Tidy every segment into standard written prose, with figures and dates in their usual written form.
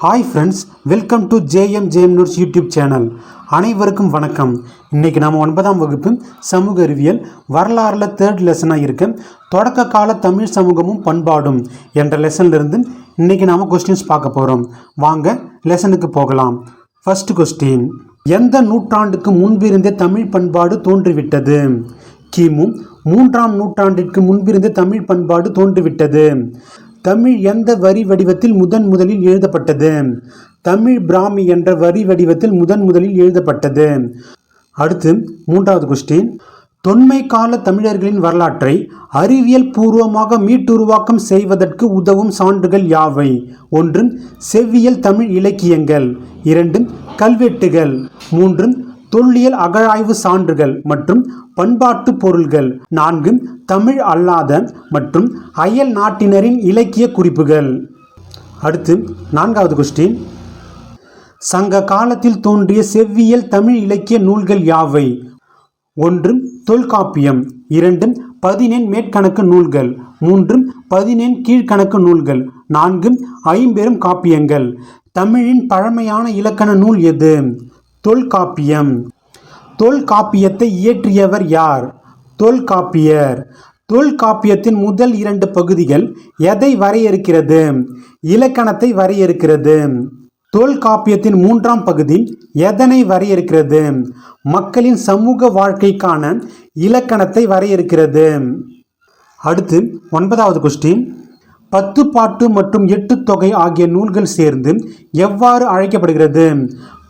Hi friends, welcome to JM notes YouTube channel. அனைவருக்கும் வணக்கம். இன்றைக்கி நாம் 9ஆம் வகுப்பு சமூக அறிவியல் வரலாறில் 3rd லெசனாக இருக்க தொடக்க கால தமிழ் சமூகமும் பண்பாடும் என்ற லெசன்லேருந்து இன்றைக்கி நாம் கொஸ்டின்ஸ் பார்க்க போகிறோம். வாங்க லெசனுக்கு போகலாம். ஃபர்ஸ்ட் கொஸ்டின், எந்த நூற்றாண்டுக்கு முன்பிருந்தே தமிழ் பண்பாடு தோன்றிவிட்டது? கிமு 3ஆம் நூற்றாண்டிற்கு முன்பிருந்தே தமிழ் பண்பாடு தோன்றிவிட்டது. தமிழ் எந்த வரி வடிவத்தில் முதலில் எழுதப்பட்டது? தமிழ் பிராமி என்ற வரி வடிவத்தில் முதலில் எழுதப்பட்டது. அடுத்து 3வது கொஸ்டின், தொன்மை கால தமிழர்களின் வரலாற்றை அறிவியல் பூர்வமாக மீட்டுருவாக்கம் செய்வதற்கு உதவும் சான்றுகள் யாவை? 1. செவ்வியல் தமிழ் இலக்கியங்கள். 2. கல்வெட்டுகள். 3. தொல்லியல் அகழாய்வு சான்றுகள் மற்றும் பண்பாட்டு பொருள்கள். 4. தமிழ் அல்லாத மற்றும் அயல் நாட்டினரின் இலக்கிய குறிப்புகள். அடுத்து 4வது கொஸ்டின், சங்க காலத்தில் தோன்றிய செவ்வியல் தமிழ் இலக்கிய நூல்கள் யாவை? 1. தொல்காப்பியம். 2. பதினெண் மேற்கணக்கு நூல்கள். 3. பதினெண் கீழ்கணக்கு நூல்கள். 4. ஐம்பெரும் காப்பியங்கள். தமிழின் பழமையான இலக்கண நூல் எது? தொல்காப்பியம். தொல்காப்பியத்தை இயற்றியவர் யார்? தொல்காப்பியர். தொல்காப்பியத்தின் முதல் 2 பகுதிகள் எதை வரையறுக்கிறது? இலக்கணத்தை வரையறுக்கிறது. தொல்காப்பியத்தின் 3ஆம் பகுதி எதனை வரையறுக்கிறது? மக்களின் சமூக வாழ்க்கைக்கான இலக்கணத்தை வரையறுக்கிறது. அடுத்து 9வது கொஸ்டின், 10 பாட்டு மற்றும் 8 தொகை ஆகிய நூல்கள் சேர்ந்து எவ்வாறு அழைக்கப்படுகிறது?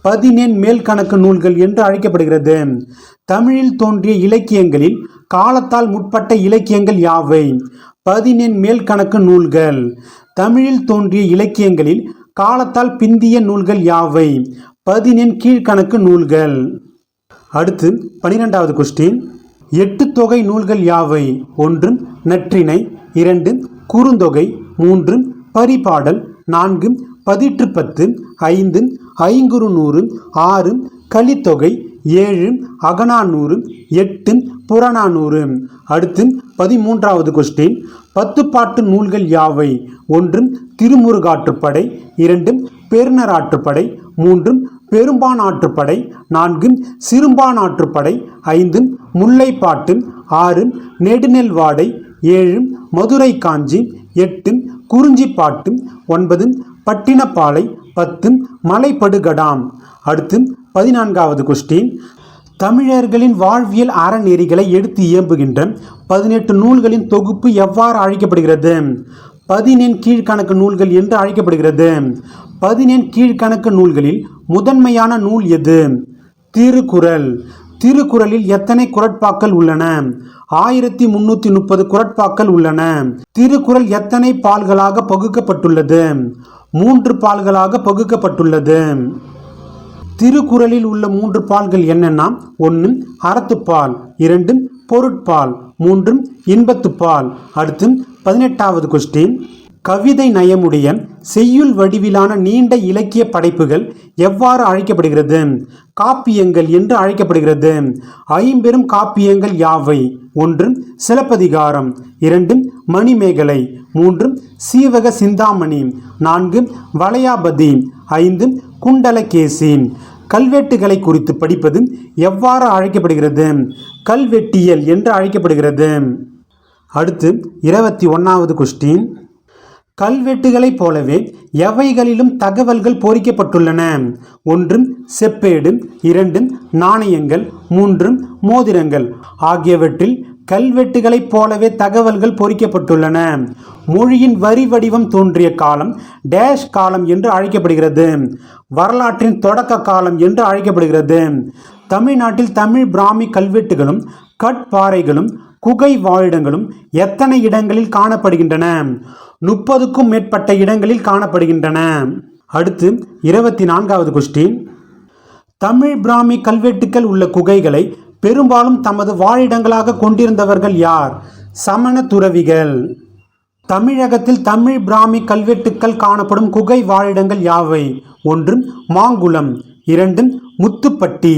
பதினெண் மேல்கணக்கு நூல்கள் என்று அழைக்கப்படுகிறது. தமிழில் தோன்றிய இலக்கியங்களில் காலத்தால் முற்பட்ட இலக்கியங்கள் யாவை? பதினெண் மேல்கணக்கு நூல்கள். தமிழில் தோன்றிய இலக்கியங்களில் காலத்தால் பிந்திய நூல்கள் யாவை? பதினெண் கீழ்கணக்கு நூல்கள். அடுத்து 12வது கொஸ்டின், 8 தொகை நூல்கள் யாவை? 1. நற்றிணை. 2. குறுந்தொகை. 3. பரிபாடல். 4. பதிற்றுப்பத்து. 5. ஐங்குறுநூறு. 6. கலித்தொகை. 7. அகநானூறு. 8. புறநானூறு. அடுத்து 13வது கொஸ்டின், 10 பாட்டு நூல்கள் யாவை? 1. திருமுருகாற்றுப்படை. 2. பெருநராற்றுப்படை. 3. பெரும்பானாற்றுப்படை. 4. சிறுபானாற்றுப்படை. 5. முல்லைப்பாட்டு. 6. நெடுநெல்வாடை. 7. மதுரை காஞ்சி. 8. குறிஞ்சிப்பாட்டு. 9. பட்டினப்பாலை. 10. மலைப்படுகடாம். அடுத்து 14வது கொஸ்டின், தமிழர்களின் வாழ்வியல் அறநெறிகளை எடுத்து இயம்புகின்ற 18 நூல்களின் தொகுப்பு எவ்வாறு அழைக்கப்படுகிறது? பதினெண் கீழ்கணக்கு நூல்கள் என்று அழைக்கப்படுகிறது. பதினெண் கீழ்கணக்கு நூல்களில் முதன்மையான நூல் எது? திருக்குறள். திருக்குறளில் எத்தனை குறட்பாக்கள் உள்ளன? 1330 குறட்பாக்கள் உள்ளன. திருக்குறள் எத்தனை பால்களாக பகுக்கப்பட்டுள்ளது? 3 பால்களாக பகுக்கப்பட்டுள்ளது. திருக்குறளில் உள்ள 3 பால்கள் என்னன்னா? 1. அறத்துப்பால். 2. பொருட்பால். 3. இன்பத்துப்பால். அடுத்து 18வது கொஸ்டின், கவிதை நயமுடைய செய்யுள் வடிவிலான நீண்ட இலக்கிய படைப்புகள் எவ்வாறு அழைக்கப்படுகிறது? காப்பியங்கள் என்று அழைக்கப்படுகிறது. ஐம்பெரும் காப்பியங்கள் யாவை? 1. சிலப்பதிகாரம். 2. மணிமேகலை. 3. சீவக சிந்தாமணி. 4. வளையாபதி. 5. குண்டலகேசி. கல்வெட்டுகளை குறித்து படிப்பது எவ்வாறு அழைக்கப்படுகிறது? கல்வெட்டியல் என்று அழைக்கப்படுகிறது. அடுத்து 21வது கொஸ்டின், கல்வெட்டுகளைப் போலவே எவைகளிலும் தகவல்கள் பொறிக்கப்பட்டுள்ளன? 1. செப்பேடு. 2. நாணயங்கள். 3. மோதிரங்கள். ஆகியவற்றில் கல்வெட்டுகளைப் போலவே தகவல்கள் பொறிக்கப்பட்டுள்ளன. மொழியின் வரி வடிவம் தோன்றிய காலம் டேஷ் காலம் என்று அழைக்கப்படுகிறது. வரலாற்றின் தொடக்க காலம் என்று அழைக்கப்படுகிறது. தமிழ்நாட்டில் தமிழ் பிராமி கல்வெட்டுகளும் கட்பாறைகளும் குகை வாழிடங்களும் எத்தனை இடங்களில் காணப்படுகின்றன? 30க்கும் மேற்பட்ட இடங்களில் காணப்படுகின்றன. அடுத்து 24வது கொஸ்டின், தமிழ் பிராமி கல்வெட்டுக்கள் உள்ள குகைகளை பெரும்பாலும் தமது வாழிடங்களாக கொண்டிருந்தவர்கள் யார்? சமண துறவிகள். தமிழகத்தில் தமிழ் பிராமி கல்வெட்டுக்கள் காணப்படும் குகை வாழிடங்கள் யாவை? 1. மாங்குளம். 2. முத்துப்பட்டி.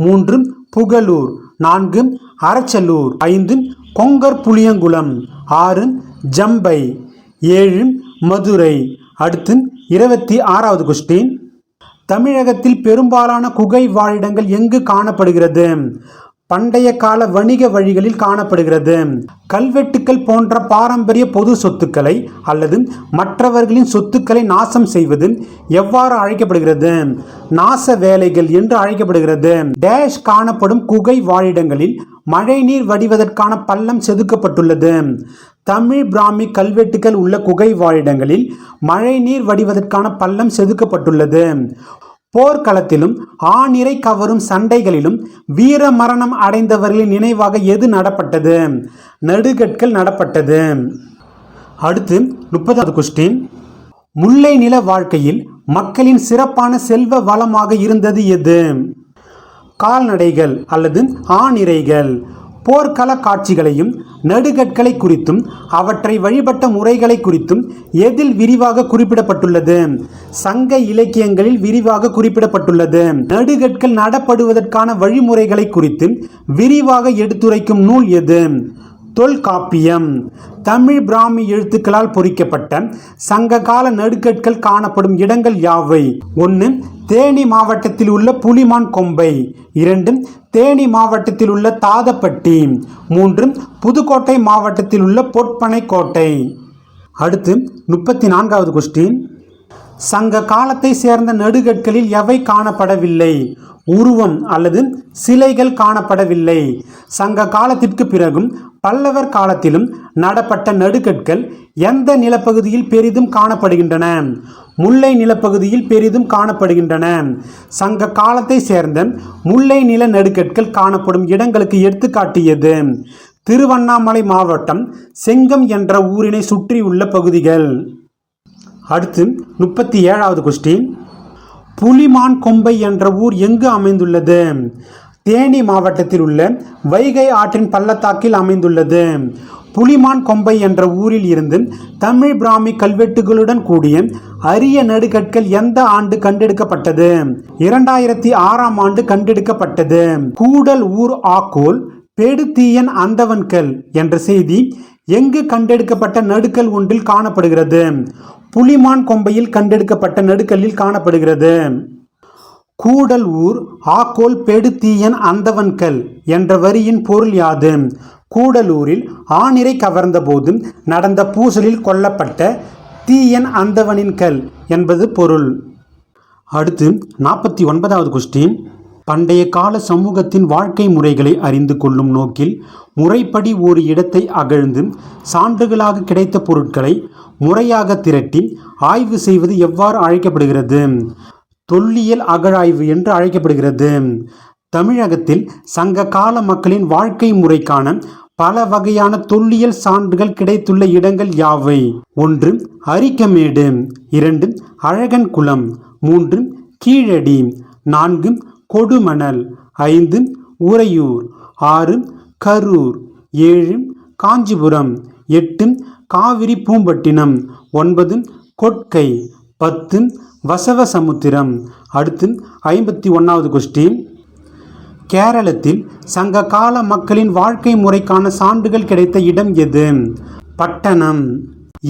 3. புகழூர். 4. அரச்சலூர். 5. கொங்கர் புளியங்குளம். 6. ஜம்பை. 7. மதுரை. அடுத்து 26வது கொஸ்டின், தமிழகத்தில் பெரும்பாலான குகை வாழிடங்கள் எங்கு காணப்படுகிறது? பண்டைய கால வணிக வழிகளில் காணப்படுகிறது. கல்வெட்டுக்கள் போன்ற பாரம்பரிய பொது சொத்துக்களை அல்லது மற்றவர்களின் சொத்துக்களை நாசம் செய்வது எவ்வாறு அழைக்கப்படுகிறது? நாச வேலைகள் என்று அழைக்கப்படுகிறது. டேஷ் காணப்படும் குகை வாழிடங்களில் மழைநீர் வடிவதற்கான பள்ளம் செதுக்கப்பட்டுள்ளது. தமிழ் பிராமி கல்வெட்டுக்கள் உள்ள குகை வாழிடங்களில் மழைநீர் வடிவதற்கான பள்ளம் செதுக்கப்பட்டுள்ளது. போர்க்களத்திலும் ஆணிரை கவரும் சண்டைகளிலும் வீர மரணம் அடைந்தவர்களின் நினைவாக எது நடப்பட்டது? நடுகற்கள் நடப்பட்டது. அடுத்து 30வது கொஸ்டின், முல்லை நில வாழ்க்கையில் மக்களின் சிறப்பான செல்வ வளமாக இருந்தது எது? கால்நடைகள் அல்லது ஆணிரைகள். போர்க்கள காட்சிகளையும் நடுகற்களை குறித்தும் அவற்றை வழிபட்ட முறைகளை குறித்தும் எதில் விரிவாக குறிப்பிடப்பட்டுள்ளது? சங்க இலக்கியங்களில் விரிவாக குறிப்பிடப்பட்டுள்ளது. நடுகற்கள் நடப்படுவதற்கான வழிமுறைகளை குறித்து விரிவாக எடுத்துரைக்கும் நூல் எது? தொல்காப்பியம். தமிழ் பிராமி எழுத்துக்களால் பொறிக்கப்பட்ட சங்ககால நடுகற்கள் காணப்படும் இடங்கள் யாவை? 1. தேனி மாவட்டத்தில் உள்ள புலிமான் கொம்பை. 2. தேனி மாவட்டத்தில் உள்ள தாதப்பட்டி. 3. புதுக்கோட்டை மாவட்டத்தில் உள்ள பொற்பனை கோட்டை. அடுத்து 34வது கொஸ்டின், சங்க காலத்தை சேர்ந்த நடுகற்களில் எவை காணப்படவில்லை? உருவம் அல்லது சிலைகள் காணப்படவில்லை. சங்க காலத்திற்கு பிறகும் பல்லவர் காலத்திலும் நடப்பட்ட நடுகற்கள் எந்த நிலப்பகுதியில் பெரிதும் காணப்படுகின்றன? முல்லை நிலப்பகுதியில் பெரிதும் காணப்படுகின்றன. சங்க காலத்தை சேர்ந்த முல்லை நில நடுகற்கள் காணப்படும் இடங்களுக்கு எடுத்துக்காட்டியது? திருவண்ணாமலை மாவட்டம் செங்கம் என்ற ஊரினை சுற்றியுள்ள பகுதிகள். அடுத்து 37வது கொஸ்டின், புலிமான் கொம்பை என்ற ஊர் எங்கு அமைந்துள்ளது? தேனி மாவட்டத்தில் உள்ள வைகை ஆற்றின் பள்ளத்தாக்கில் அமைந்துள்ளது. புலிமான் கொம்பை என்ற ஊரில் இருந்து தமிழ் பிராமி கல்வெட்டுகளுடன் கூடிய அரிய நடுகற்கள் எந்த ஆண்டு கண்டெடுக்கப்பட்டது? 2006ஆம் ஆண்டு கண்டெடுக்கப்பட்டது. கூடல் ஊர் ஆக்கோல் பெடுத்தீயன் அந்தவன்கல் என்ற செய்தி எங்கு கண்டெடுக்கப்பட்ட நடுக்கல் ஒன்றில் காணப்படுகிறது? புலிமான் கொம்பையில் கண்டெடுக்கப்பட்ட நடுக்கல்லில் காணப்படுகிறது. கூடல் ஊர் ஆக்கோல் பெடுத்தீயன் அந்தவன்கல் என்ற வரியின் பொருள் யாது? கூடலூரில் ஆணிரை கவர்ந்த போது நடந்த பூசலில் கொல்லப்பட்ட தீயன் அந்தவனின் கல் என்பது பொருள். அடுத்து 49வது கொஸ்டின், பண்டைய கால சமூகத்தின் வாழ்க்கை முறைகளை அறிந்து கொள்ளும் நோக்கில் முறைப்படி ஒரு இடத்தை அகழ்ந்து சான்றுகளாக கிடைத்த பொருட்களை முறையாக திரட்டி ஆய்வு செய்வது எவ்வாறு அழைக்கப்படுகிறது? தொல்லியல் அகழாய்வு என்று அழைக்கப்படுகிறது. தமிழகத்தில் சங்க கால மக்களின் வாழ்க்கை முறைக்கான பல வகையான தொல்லியல் சான்றுகள் கிடைத்துள்ள இடங்கள் யாவை? 1. அரிக்கமேடு. 2. அழகன் குளம். 3. கீழடி. 4. கொடுமணல். 5. உறையூர். 6. கரூர். 7. காஞ்சிபுரம். 8. காவிரி பூம்பட்டினம். 9. கொட்கை. 10. வசவசமுத்திரம். அடுத்து 51வது கொஸ்டின், கேரளத்தில் சங்க கால மக்களின் வாழ்க்கை முறைக்கான சான்றுகள் கிடைத்த இடம் எது? பட்டணம்.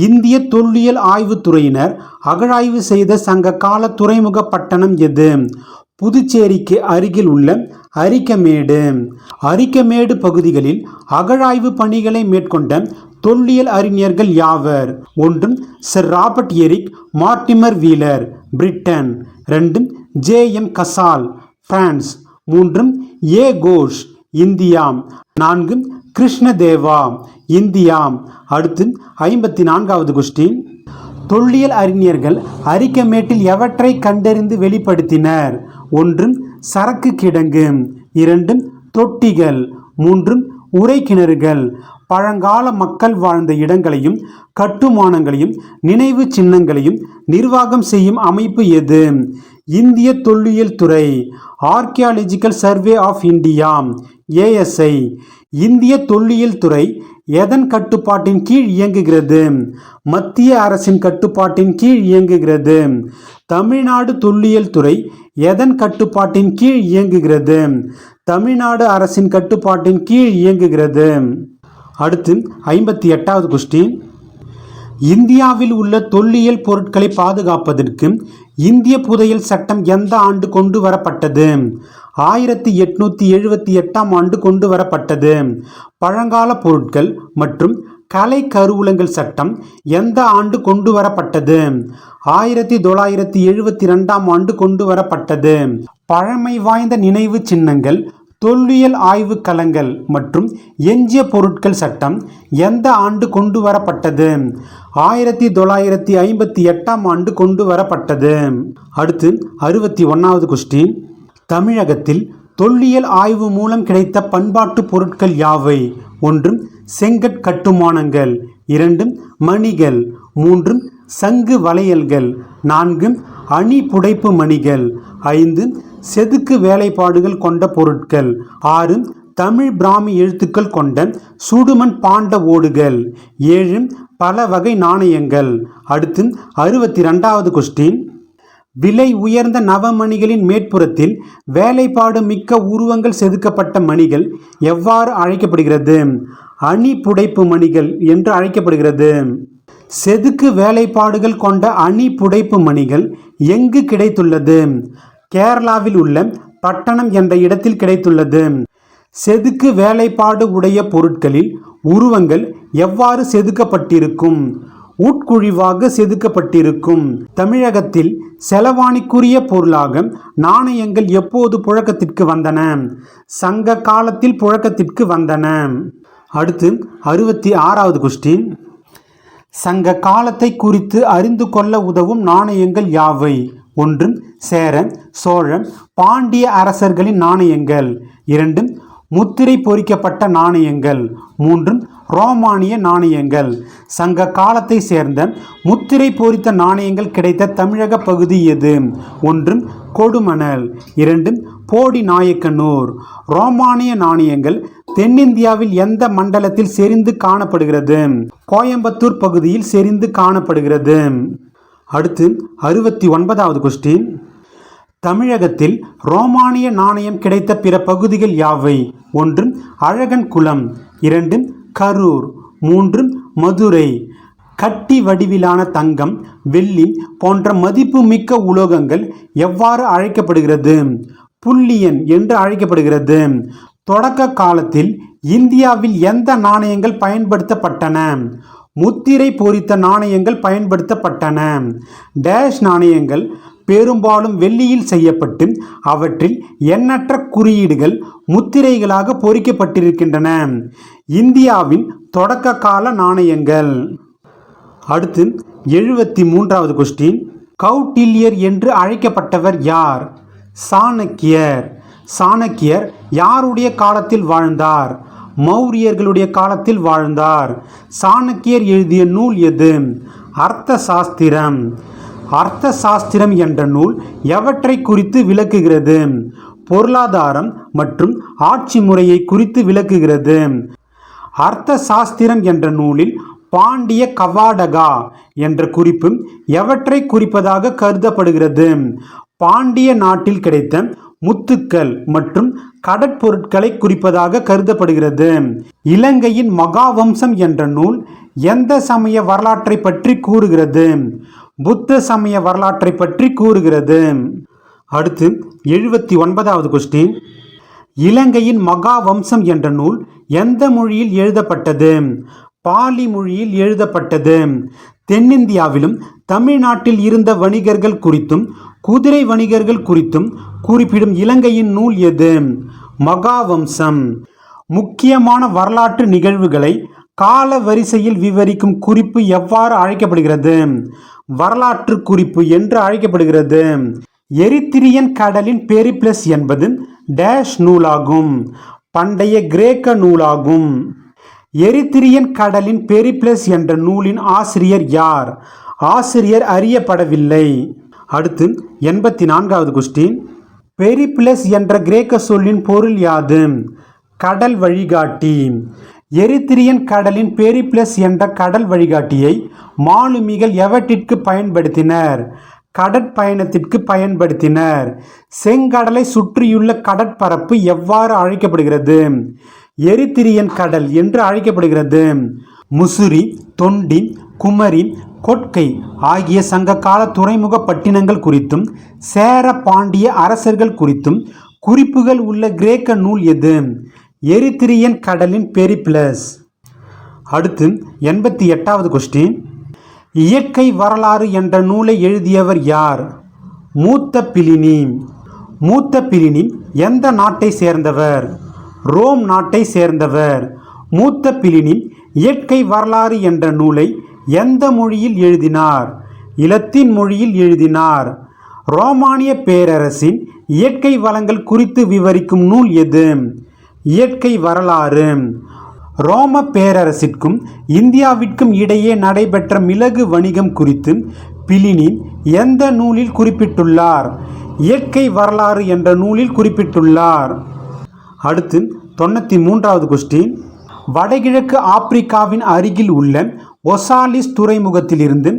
இந்திய தொல்லியல் ஆய்வுத்துறையினர் அகழாய்வு செய்த சங்க கால துறைமுக பட்டணம் எது? புதுச்சேரிக்கு அருகில் உள்ள அரிக்கமேடு. அரிக்கமேடு பகுதிகளில் அகழாய்வு பணிகளை மேற்கொண்ட தொல்லியல் அறிஞர்கள் யாவர்? 1. Sir Robert Eric Mortimer Wheeler, Britain. 2. J.M. Casal, France. 3. A Ghosh, India. 4. Krishnadeva, India. அடுத்து 54வது கொஸ்டின், தொல்லியல் அறிஞர்கள் அரிக்கமேட்டில் எவற்றை கண்டறிந்து வெளிப்படுத்தினர்? 1. சரக்கு கிடங்கு. 2. தொட்டிகள். 3. உரை கிணறுகள். பழங்கால மக்கள் வாழ்ந்த இடங்களையும் கட்டுமானங்களையும் நினைவு சின்னங்களையும் நிர்வாகம் செய்யும் அமைப்பு எது? இந்திய தொல்லியல் துறை, archaeological survey of India, ASI. இந்திய தொல்லியல் துறை எதன் கட்டுப்பாட்டின் கீழ் இயங்குகிறது? மத்திய அரசின் கட்டுப்பாட்டின் கீழ் இயங்குகிறது. தமிழ்நாடு தொல்லியல் துறை எதன் கட்டுப்பாட்டின் கீழ் இயங்குகிறது? தமிழ்நாடு அரசின் கட்டுப்பாட்டின் கீழ் இயங்குகிறது. அடுத்து 58வது கொஸ்டின், இந்தியாவில் உள்ள தொல்லியல் பொருட்களை பாதுகாப்பதற்கு இந்திய புதையல் சட்டம் எந்த ஆண்டு கொண்டு வரப்பட்டது? 1878ஆம் ஆண்டு கொண்டு வரப்பட்டது. பழங்கால பொருட்கள் மற்றும் கலை கருவூலங்கள் சட்டம் எந்த ஆண்டு கொண்டு வரப்பட்டது? 1972ஆம் ஆண்டு கொண்டு வரப்பட்டது. பழமை வாய்ந்த நினைவு சின்னங்கள், தொல்லியல் ஆய்வு களங்கள் மற்றும் எஞ்சிய பொருட்கள் சட்டம் எந்த ஆண்டு கொண்டு வரப்பட்டது? 1958ஆம் ஆண்டு கொண்டு வரப்பட்டது. அடுத்து 61வது கொஸ்டின். தமிழகத்தில் தொல்லியல் ஆய்வு மூலம் கிடைத்த பண்பாட்டு பொருட்கள் யாவை? 1 செங்கற் கட்டுமானங்கள், 2 மணிகள், 3 சங்கு வளையல்கள், 4 அணி புடைப்பு மணிகள், 5 செதுக்கு வேலைப்பாடுகள் கொண்ட பொருட்கள், 6 தமிழ் பிராமி எழுத்துக்கள் கொண்ட சுடுமண் பாண்ட ஓடுகள், 7 பல வகை நாணயங்கள். அடுத்து 62வது கொஸ்டின். விலை உயர்ந்த நவமணிகளின் மேற்புறத்தில் வேலைப்பாடு மிக்க உருவங்கள் செதுக்கப்பட்ட மணிகள் எவ்வாறு அழைக்கப்படுகிறது? அணி புடைப்பு மணிகள் என்று அழைக்கப்படுகிறது. செதுக்கு வேலைப்பாடுகள் கொண்ட அணி புடைப்பு மணிகள் எங்கு கிடைத்துள்ளது? கேரளாவில் உள்ள பட்டணம் என்ற இடத்தில் கிடைத்துள்ளது. செதுக்கு வேலைப்பாடு உடைய பொருட்களில் உருவங்கள் எவ்வாறு செதுக்கப்பட்டிருக்கும்? உட்குழிவாக செதுக்கப்பட்டிருக்கும். தமிழகத்தில் செலவாணிக்குரிய பொருளாக நாணயங்கள் எப்போது புழக்கத்திற்கு வந்தன? சங்க காலத்தில் புழக்கத்திற்கு வந்தன. அடுத்து 66வது கொஸ்டின். சங்க காலத்தை குறித்து அறிந்து கொள்ள உதவும் நாணயங்கள் யாவை? 1 சேர, சோழ, பாண்டிய அரசர்களின் நாணயங்கள், 2 முத்திரை பொறிக்கப்பட்ட நாணயங்கள், 3 ரோமானிய நாணயங்கள். சங்க காலத்தை சேர்ந்த முத்திரை பொறித்த நாணயங்கள் கிடைத்த தமிழக பகுதி எது? 1 கொடுமணல், 2 போடி நாயக்கனூர். ரோமானிய நாணயங்கள் தென்னிந்தியாவில் எந்த மண்டலத்தில் செறிந்து காணப்படுகிறது? கோயம்புத்தூர் பகுதியில் செறிந்து காணப்படுகிறது. அடுத்து 69வது கொஸ்டின். தமிழகத்தில் ரோமானிய நாணயம் கிடைத்த பிற பகுதிகள் யாவை? 1 அழகன் குளம், 2 கரூர், 3 மதுரை. கட்டி வடிவிலான தங்கம், வெள்ளி போன்ற மதிப்பு மிக்க உலோகங்கள் எவ்வாறு அழைக்கப்படுகிறது? புல்லியன் என்று அழைக்கப்படுகிறது. தொடக்க காலத்தில் இந்தியாவில் எந்த நாணயங்கள் பயன்படுத்தப்பட்டன? முத்திரை பொறித்த நாணயங்கள் பயன்படுத்தப்பட்டன. டேஷ் நாணயங்கள் பெரும்பாலும் வெள்ளியில் செய்யப்பட்டு அவற்றில் எண்ணற்ற குறியீடுகள் முத்திரைகளாக பொறிக்கப்பட்டிருக்கின்றன. இந்தியாவின் தொடக்க கால நாணயங்கள். அடுத்து 73வது கொஸ்டின். கௌட்டில்யர் என்று அழைக்கப்பட்டவர் யார்? சாணக்கியர். சாணக்கியர் யாருடைய காலத்தில் வாழ்ந்தார்? மௌரியர்களுடைய காலத்தில் வாழ்ந்தார். சாணக்கியர் எழுதிய நூல் எது? அர்த்த சாஸ்திரம். அர்த்த சாஸ்திரம் என்ற நூல் எவற்றை குறித்து விளக்குகிறது? பொருளாதாரம் மற்றும் ஆட்சி முறையை குறித்து விளக்குகிறது. அர்த்த சாஸ்திரம் என்ற நூலில் பாண்டிய கவாடகா என்ற குறிப்பு எவற்றை குறிப்பதாக கருதப்படுகிறது? பாண்டிய நாட்டில் கிடைத்த முத்துக்கள் மற்றும் கடற்பொருட்களை குறிப்பதாக கருதப்படுகிறது. இலங்கையின் மகாவம்சம் என்ற நூல் எந்த சமய வரலாற்றை பற்றி கூறுகிறது? புத்த சமய வரலாற்றை பற்றி கூறுகிறது. அடுத்து 79வது கொஸ்டின். இலங்கையின் மகாவம்சம் என்ற நூல் எந்த மொழியில் எழுதப்பட்டது? பாலி மொழியில் எழுதப்பட்டது. தென்னிந்தியாவிலும் தமிழ்நாட்டில் இருந்த வணிகர்கள் குறித்தும் குதிரை வணிகர்கள் குறித்தும் குறிப்பிடும் இலங்கையின் நூல் எது? மகாவம்சம். முக்கியமான வரலாற்று நிகழ்வுகளை கால வரிசையில் விவரிக்கும் குறிப்பு எவ்வாறு அழைக்கப்படுகிறது? வரலாற்று குறிப்பு என்று அழைக்கப்படுகிறது. எரித்திரியன் கடலின் பெரிப்ளஸ் என்பது டேஷ் நூலாகும். பண்டைய கிரேக்க நூலாகும். எரித்திரியன் கடலின் பெரிப்ளஸ் என்ற நூலின் ஆசிரியர் யார்? ஆசிரியர் அறியப்படவில்லை. அடுத்து 84வது கொஸ்டின். பெரிப்ளஸ் என்ற கிரேக்க சொல்லின் பொருள் யாது? கடல் வழிகாட்டி. எரித்திரியன் கடலின் பெரிப்ளஸ் என்ற கடல் வழிகாட்டியை மாலுமிகள் எவற்றிற்கு பயன்படுத்தினர்? கடற்பயணத்திற்கு பயன்படுத்தினர். செங்கடலை சுற்றியுள்ள கடற்பரப்பு எவ்வாறு அழைக்கப்படுகிறது? எரித்திரியன் கடல் என்று அழைக்கப்படுகிறது. முசிறி, தொண்டி, குமரி, கொட்கை ஆகிய சங்ககால துறைமுக பட்டினங்கள் குறித்தும் சேர பாண்டிய அரசர்கள் குறித்தும் குறிப்புகள் உள்ள கிரேக்க நூல் எது? எரித்திரியன் கடலின் பெரிப்ளஸ். அடுத்து 88வது கொஸ்டின். இயற்கை வரலாறு என்ற நூலை எழுதியவர் யார்? மூத்த பிலினி. மூத்த பிலினி எந்த நாட்டை சேர்ந்தவர்? ரோம் நாட்டை சேர்ந்தவர். மூத்த பிலினி இயற்கை வரலாறு என்ற நூலை எந்த மொழியில் எழுதினார்? இலத்தீன் மொழியில் எழுதினார். ரோமானிய பேரரசின் இயற்கை வளங்கள் குறித்து விவரிக்கும் நூல் எது? இயற்கை வரலாறு. ரோம பேரரசிற்கும் இந்தியாவிற்கும் இடையே நடைபெற்ற மிளகு வணிகம் குறித்து பிலினி எந்த நூலில் குறிப்பிட்டுள்ளார்? இயற்கை வரலாறு என்ற நூலில் குறிப்பிட்டுள்ளார். அடுத்து 93வது கொஸ்டின். வடகிழக்கு ஆப்பிரிக்காவின் அருகில் உள்ள ஒசாலிஸ் துறைமுகத்திலிருந்து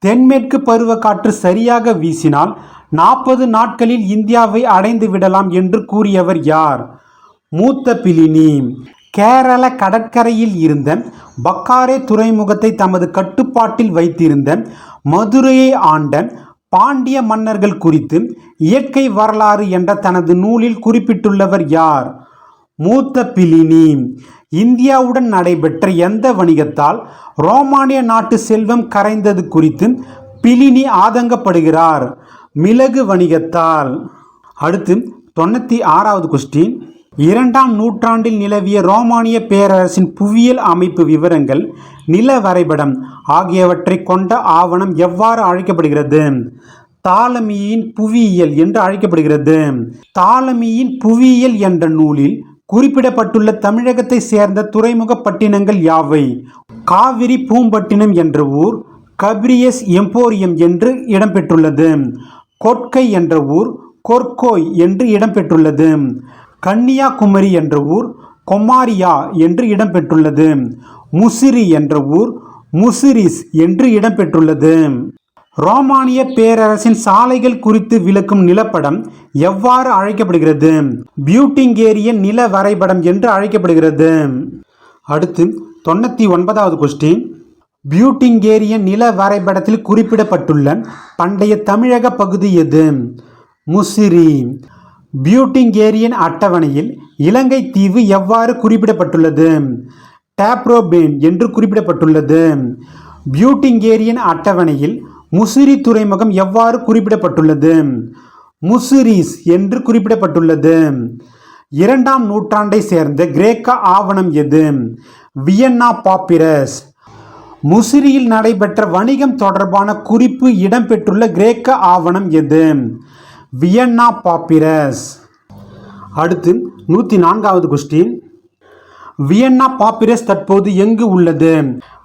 தென்மேற்கு பருவக்காற்று சரியாக வீசினால் 40 நாட்களில் இந்தியாவை அடைந்து விடலாம் என்று கூறியவர் யார்? மூத்த பிலினி. கேரள கடற்கரையில் இருந்த பக்காரே துறைமுகத்தை தமது கட்டுப்பாட்டில் வைத்திருந்த மதுரையை ஆண்ட பாண்டிய மன்னர்கள் குறித்து இயற்கை வரலாறு என்ற தனது நூலில் குறிப்பிட்டுள்ளவர் யார்? மூத்த பிலினி. இந்தியாவுடன் நடைபெற்ற எந்த வணிகத்தால் ரோமானிய நாட்டு செல்வம் கரைந்தது குறித்து பிலினி ஆதங்கப்படுகிறார்? மிளகு வணிகத்தால். அடுத்து 96வது கொஸ்டின். 2ஆம் நூற்றாண்டில் நிலவிய ரோமானிய பேரரசின் புவியியல் அமைப்பு விவரங்கள், நில வரைபடம் ஆகியவற்றை கொண்ட ஆவணம் எவ்வாறு அழைக்கப்படுகிறது? தாலமியின் புவியியல் என்று அழைக்கப்படுகிறது. தாலமியின் புவியியல் என்ற நூலில் குறிப்பிடப்பட்டுள்ள தமிழகத்தை சேர்ந்த துறைமுக பட்டினங்கள் யாவை? காவிரி பூம்பட்டினம் என்ற ஊர் கப்ரியஸ் எம்போரியம் என்று இடம்பெற்றுள்ளது. கொட்கை என்ற ஊர் கொர்கோய் என்று இடம்பெற்றுள்ளது. கன்னியாகுமரி என்ற ஊர் கொமாரியா என்று இடம்பெற்றுள்ளது. முசிறி என்ற ஊர் முசிரிஸ் என்று இடம்பெற்றுள்ளது. ரோமானிய பேரரசின் சாலைகள் குறித்து விளக்கும் நிலப்படம் எவ்வாறு அழைக்கப்படுகிறது? பியூட்டிங்கேரியன் நில வரைபடம் என்று அழைக்கப்படுகிறது. அடுத்து 99வது கொஸ்டின். பியூட்டிங்கேரியன் நில வரைபடத்தில் குறிப்பிடப்பட்டுள்ள பண்டைய தமிழக பகுதி எது? முசிறி. பியூட்டிங்கேரியன் அட்டவணையில் இலங்கை தீவு எவ்வாறு குறிப்பிடப்பட்டுள்ளது? டாப்ரோபேன் என்று குறிப்பிடப்பட்டுள்ளது. பியூட்டிங்கேரியன் அட்டவணையில் முசிறி துறைமுகம் எவ்வாறு குறிப்பிடப்பட்டுள்ளது? முசிரிஸ் என்று குறிப்பிடப்பட்டுள்ளது. 2ஆம் நூற்றாண்டை சேர்ந்த கிரேக்க ஆவணம் எது? Vienna papyrus. முசிறியில் நடைபெற்ற வணிகம் தொடர்பான குறிப்பு இடம்பெற்றுள்ள கிரேக்க ஆவணம் எது? Vienna papyrus. அடுத்து 104வது கொஸ்டின். வியன்னா பாப்பிரஸ் தற்போது எங்கு உள்ளது?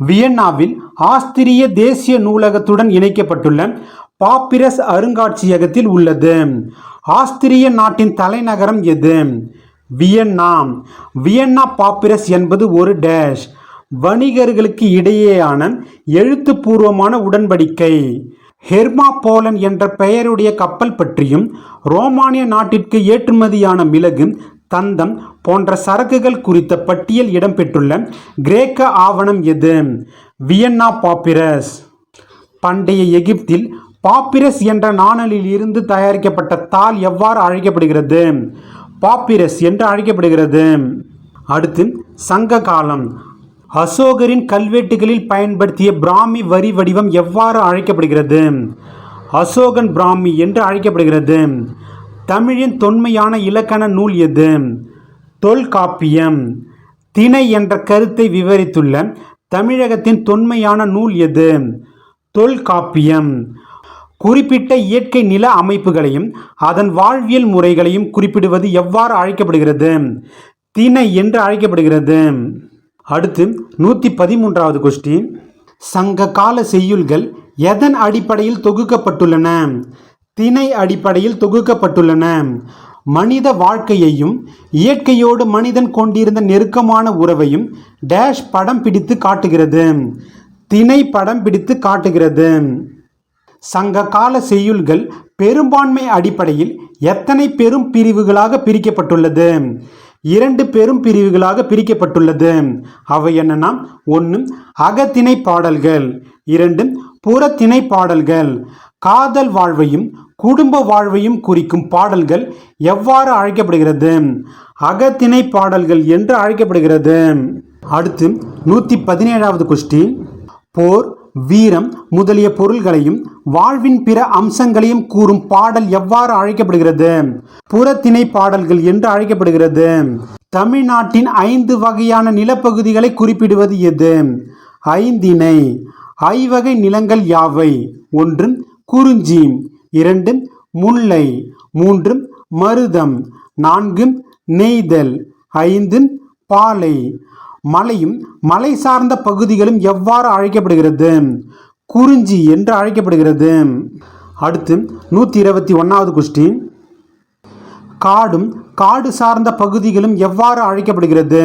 வியன்னாவில் ஆஸ்திரிய தேசிய நூலகத்துடன் இணைக்கப்பட்டுள்ள பாப்பிரஸ் அருங்காட்சியகத்தில் உள்ளது. ஆஸ்திரிய நாட்டின் தலைநகரம் எது? வியன்னா. வியன்னா பாப்பிரஸ் என்பது ஒரு டேஷ் வணிகர்களுக்கு இடையேயான எழுத்துப்பூர்வமான உடன்படிக்கை. ஹெர்மாபோலன் என்ற பெயருடைய கப்பல் பற்றியும் ரோமானிய நாட்டிற்கு ஏற்றுமதியான மிளகு, தந்தம் போன்ற சரக்குகள் குறித்த பட்டியல் இடம்பெற்றுள்ள கிரேக்க ஆவணம் எது? Vienna papyrus. பண்டைய எகிப்தில் பாப்பிரஸ் என்ற நாணலில் இருந்து தயாரிக்கப்பட்ட தாள் எவ்வாறு அழைக்கப்படுகிறது? பாப்பிரஸ் என்று அழைக்கப்படுகிறது. அடுத்து சங்க காலம். அசோகரின் கல்வெட்டுகளில் பயன்படுத்திய பிராமி வரி வடிவம் எவ்வாறு அழைக்கப்படுகிறது? அசோகன் பிராமி என்று அழைக்கப்படுகிறது. தமிழின் தொன்மையான இலக்கண நூல் எது? தொல்காப்பியம். திணை என்ற கருத்தை விவரித்துள்ள தமிழகத்தின் தொன்மையான நூல் எது? தொல்காப்பியம். குறிப்பிட்ட இயற்கை நில அமைப்புகளையும் அதன் வாழ்வியல் முறைகளையும் குறிப்பிடுவது எவ்வாறு அழைக்கப்படுகிறது? திணை என்று அழைக்கப்படுகிறது. அடுத்து 113வது கொஸ்டின். சங்க கால செய்யுள்கள் எதன் அடிப்படையில் தொகுக்கப்பட்டுள்ளன? திணை அடிப்படையில் தொகுக்கப்பட்டுள்ளன. மனித வாழ்க்கையையும் இயற்கையோடு மனிதன் கொண்டிருந்த நெருக்கமான உறவையும் டேஷ் படம் பிடித்து காட்டுகிறது. திணை படம் பிடித்து காட்டுகிறது. சங்க கால செய்யுள்கள் பெரும்பான்மை அடிப்படையில் எத்தனை பெரும் பிரிவுகளாக பிரிக்கப்பட்டுள்ளது? 2 பெரும் பிரிவுகளாக பிரிக்கப்பட்டுள்ளது. அவை என்னன்னா, 1 அகத்திணை பாடல்கள், 2 புறத்திணை பாடல்கள். காதல் வாழ்வையும் குடும்ப வாழ்வையும் குறிக்கும் பாடல்கள் எவ்வாறு அழைக்கப்படுகிறது? அகத்திணை பாடல்கள் என்று அழைக்கப்படுகிறது. அடுத்து 117வது கொஸ்டின். போர், வீரம் முதலிய பொருள்களையும் வாழ்வின் பிற அம்சங்களையும் கூறும் பாடல் எவ்வாறு அழைக்கப்படுகிறது? புறத்திணை பாடல்கள் என்று அழைக்கப்படுகிறது. தமிழ்நாட்டின் 5 வகையான நிலப்பகுதிகளை குறிப்பிடுவது எது? ஐந்திணை. ஐவகை நிலங்கள் யாவை? 1 குறிஞ்சி, 2 முல்லை, 3 மருதம், 4 நெய்தல், 5 பாலை. மலையும் மலை சார்ந்த பகுதிகளும் எவ்வாறு அழைக்கப்படுகிறது? குறிஞ்சி என்று அழைக்கப்படுகிறது. அடுத்து 121வது கொஸ்டின். காடும் காடு சார்ந்த பகுதிகளும் எவ்வாறு அழைக்கப்படுகிறது?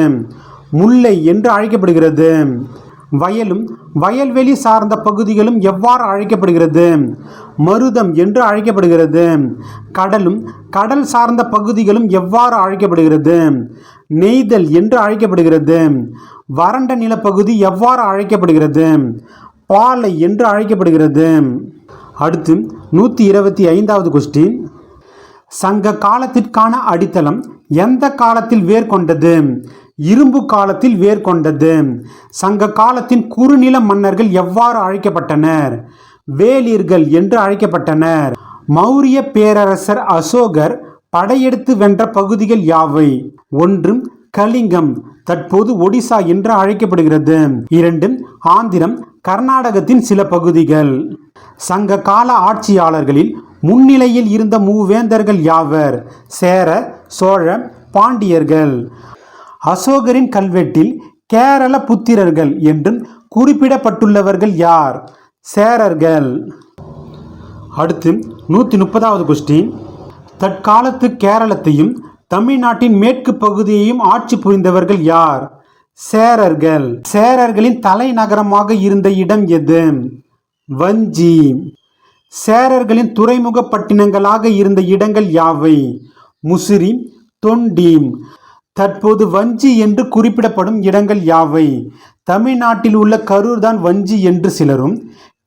முல்லை என்று அழைக்கப்படுகிறது. வயலும் வயல்வெளி சார்ந்த பகுதிகளும் எவ்வாறு அழைக்கப்படுகிறது? மருதம் என்று அழைக்கப்படுகிறது. கடலும் கடல் சார்ந்த பகுதிகளும் எவ்வாறு அழைக்கப்படுகிறது? நெய்தல் என்று அழைக்கப்படுகிறது. வறண்ட நிலப்பகுதி எவ்வாறு அழைக்கப்படுகிறது? பாலை என்று அழைக்கப்படுகிறது. அடுத்து 125வது கொஸ்டின். சங்க காலத்திற்கான அடித்தளம் எந்த காலத்தில் வேர் கொண்டது? இரும்பு காலத்தில் வேர் கொண்டது. சங்க காலத்தின் குறுநில மன்னர்கள் எவ்வாறு அழைக்கப்பட்டனர்? வேளிர்கள் என்று அழைக்கப்பட்டனர். மௌரிய பேரரசர் அசோகர் படையெடுத்து வென்ற பகுதிகள் யாவை? 1 கலிங்கம், தற்போது ஒடிசா என்று அழைக்கப்படுகிறது. 2 ஆந்திரம், கர்நாடகத்தின் சில பகுதிகள். சங்க கால ஆட்சியாளர்களில் முன்னிலையில் இருந்த மூவேந்தர்கள் யாவர்? சேர, சோழ, பாண்டியர்கள். அசோகரின் கல்வெட்டில் கேரள புத்திரர்கள் என்றும் குறிப்பிடப்பட்டுள்ளவர்கள் யார்? சேரர்கள். அடுத்து 130வது கொஸ்டின். தற்காலத்து கேரளத்தையும் தமிழ்நாட்டின் மேற்கு பகுதியையும் ஆட்சி புரிந்தவர்கள் யார்? சேரர்கள். சேரர்களின் தலைநகரமாக இருந்த இடம் எது? வஞ்சி. சேரர்களின் துறைமுக பட்டினங்களாக இருந்த இடங்கள் யாவை? முசிறி, தொண்டி. தற்போது வஞ்சி என்று குறிப்பிடப்படும் இடங்கள் யாவை? தமிழ்நாட்டில் உள்ள கரூர் தான் வஞ்சி என்று சிலரும்,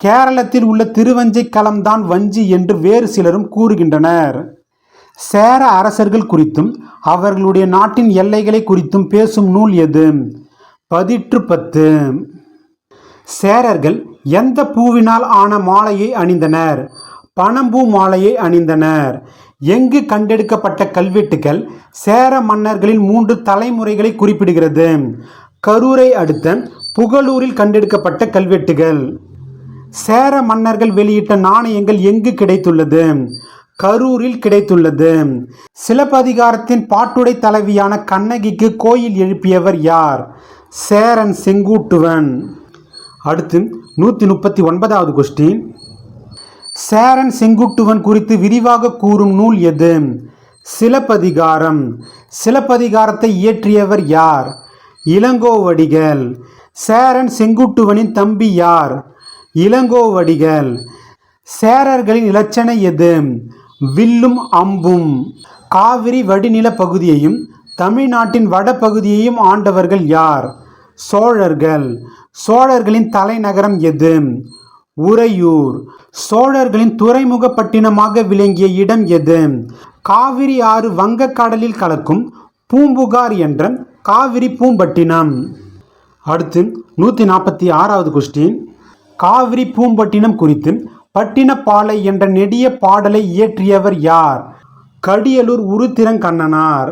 கேரளத்தில் உள்ள திருவஞ்சைக்களம் தான் வஞ்சி என்று வேறு சிலரும் கூறுகின்றனர். சேர அரசர்கள் குறித்தும் அவர்களுடைய நாட்டின் எல்லைகளை குறித்தும் பேசும் நூல் எது? பதிற்று 10. சேரர்கள் எந்த பூவினால் ஆன மாலையை அணிந்தனர்? பனம்பூ மாலையை அணிந்தனர். எங்கு கண்டெடுக்கப்பட்ட கல்வெட்டுகள் சேர மன்னர்களின் 3 தலைமுறைகளை குறிப்பிடுகிறது? கரூரை அடுத்த புகழூரில் கண்டெடுக்கப்பட்ட கல்வெட்டுகள். சேர மன்னர்கள் வெளியிட்ட நாணயங்கள் எங்கு கிடைத்துள்ளது? கரூரில் கிடைத்துள்ளது. சிலப்பதிகாரத்தின் பாட்டுடை தலைவியான கண்ணகிக்கு கோயில் எழுப்பியவர் யார்? சேரன் செங்குட்டுவன். அடுத்து 139வது கொஸ்டின். சேரன் செங்குட்டுவன் குறித்து விரிவாக கூறும் நூல் எது? சிலப்பதிகாரம். சிலப்பதிகாரத்தை இயற்றியவர் யார்? இளங்கோவடிகள். சேரன் செங்குட்டுவனின் தம்பி யார்? இளங்கோவடிகள். சேரர்களின் இலச்சனை எது? வில்லும் அம்பும். காவிரி வடிநில பகுதியையும் தமிழ்நாட்டின் வடபகுதியையும் ஆண்டவர்கள் யார்? சோழர்கள். சோழர்களின் தலைநகரம் எது? உறையூர். சோழர்களின் துறைமுக பட்டினமாக விளங்கிய இடம் எது? காவிரி ஆறு வங்கக்கடலில் கலக்கும் பூம்புகார் என்ற காவிரி பூம்பட்டினம். அடுத்து 146வது கொஸ்டின். காவிரி பூம்பட்டினம் குறித்து பட்டினப்பாலை என்ற நெடிய பாடலை இயற்றியவர் யார்? கடியலூர் உருத்திரங்கண்ணனார்.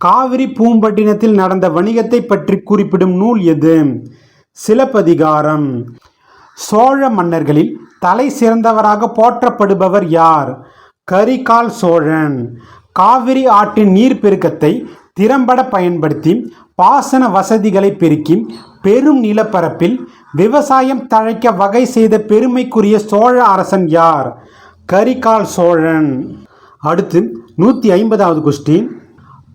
காவிரி பூம்பட்டினத்தில் நடந்த வணிகத்தை பற்றி குறிப்பிடும் நூல் எது? சிலப்பதிகாரம். சோழ மன்னர்களில் தலை சிறந்தவராக போற்றப்படுபவர் யார்? கரிகால் சோழன். காவிரி ஆற்றின் நீர்ப்பெருக்கத்தை திறம்பட பயன்படுத்தி பாசன வசதிகளை பெருக்கி பெரும் நிலப்பரப்பில் விவசாயம் தழைக்க வகை செய்த பெருமைக்குரிய சோழ அரசன் யார்? கரிகால் சோழன். அடுத்து 150வது கொஸ்டின்.